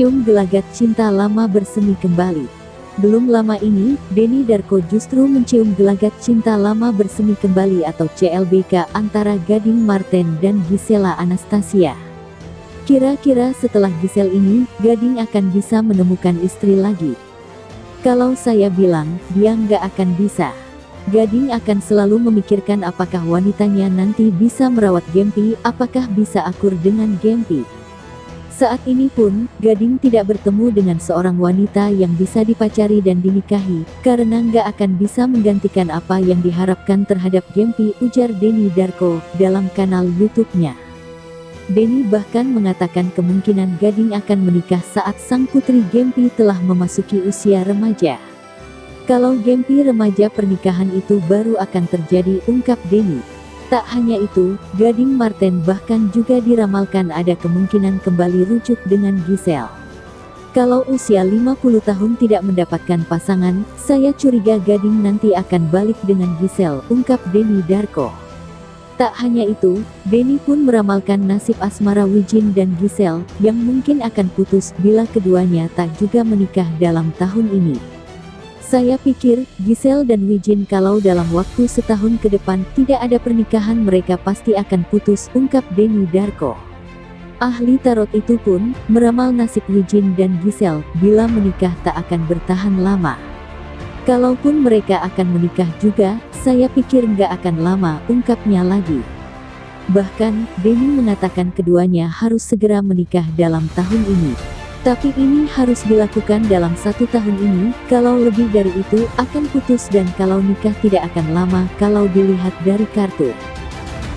Cium gelagat cinta lama bersemi kembali. Belum lama ini, Denny Darko justru mencium gelagat cinta lama bersemi kembali atau CLBK antara Gading Marten dan Gisela Anastasia. Kira-kira setelah Gisel ini, Gading akan bisa menemukan istri lagi? Kalau saya bilang, dia nggak akan bisa. Gading akan selalu memikirkan apakah wanitanya nanti bisa merawat Gempi, apakah bisa akur dengan Gempi. Saat ini pun, Gading tidak bertemu dengan seorang wanita yang bisa dipacari dan dinikahi, karena nggak akan bisa menggantikan apa yang diharapkan terhadap Gempi, ujar Denny Darko, dalam kanal YouTube-nya. Denny bahkan mengatakan kemungkinan Gading akan menikah saat sang putri Gempi telah memasuki usia remaja. Kalau Gempi remaja pernikahan itu baru akan terjadi, ungkap Denny. Tak hanya itu, Gading Marten bahkan juga diramalkan ada kemungkinan kembali rujuk dengan Gisel. Kalau usia 50 tahun tidak mendapatkan pasangan, saya curiga Gading nanti akan balik dengan Gisel, ungkap Denny Darko. Tak hanya itu, Denny pun meramalkan nasib asmara Wijin dan Gisel, yang mungkin akan putus bila keduanya tak juga menikah dalam tahun ini. Saya pikir, Gisel dan Wijin kalau dalam waktu setahun ke depan tidak ada pernikahan mereka pasti akan putus, ungkap Denny Darko. Ahli tarot itu pun meramal nasib Wijin dan Gisel, bila menikah tak akan bertahan lama. Kalaupun mereka akan menikah juga, saya pikir nggak akan lama, ungkapnya lagi. Bahkan, Denny mengatakan keduanya harus segera menikah dalam tahun ini. Tapi ini harus dilakukan dalam 1 tahun ini, kalau lebih dari itu, akan putus dan kalau nikah tidak akan lama, kalau dilihat dari kartu.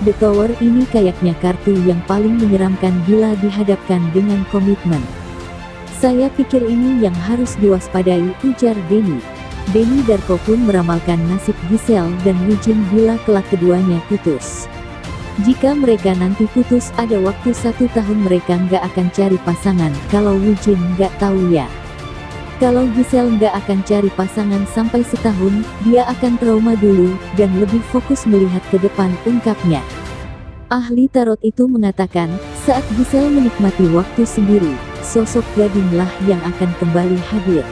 The Tower ini kayaknya kartu yang paling menyeramkan bila dihadapkan dengan komitmen. Saya pikir ini yang harus diwaspadai, ujar Denny. Denny Darko pun meramalkan nasib Gisel dan Wijin bila kelak keduanya putus. Jika mereka nanti putus, ada waktu 1 tahun mereka nggak akan cari pasangan. Kalau Wijin nggak tahu ya. Kalau Gisel nggak akan cari pasangan sampai setahun, dia akan trauma dulu, dan lebih fokus melihat ke depan, ungkapnya. Ahli tarot itu mengatakan, saat Gisel menikmati waktu sendiri, sosok Gadinglah yang akan kembali hadir.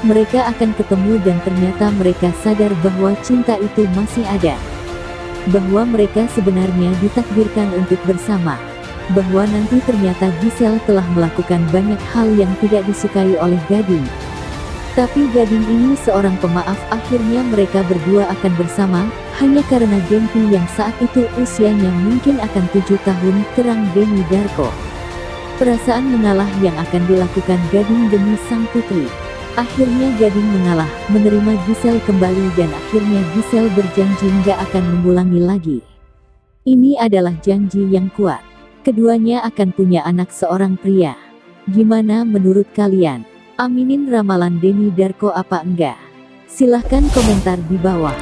Mereka akan ketemu dan ternyata mereka sadar bahwa cinta itu masih ada. Bahwa mereka sebenarnya ditakdirkan untuk bersama. Bahwa nanti ternyata Gisel telah melakukan banyak hal yang tidak disukai oleh Gading. Tapi Gading ini seorang pemaaf, akhirnya mereka berdua akan bersama, hanya karena Gempi yang saat itu usianya mungkin akan 7 tahun, terang Denny Darko. Perasaan mengalah yang akan dilakukan Gading demi sang putri. Akhirnya Gading mengalah, menerima Gisel kembali dan akhirnya Gisel berjanji nggak akan mengulangi lagi. Ini adalah janji yang kuat. Keduanya akan punya anak seorang pria. Gimana menurut kalian? Aminin ramalan Denny Darko apa enggak? Silahkan komentar di bawah.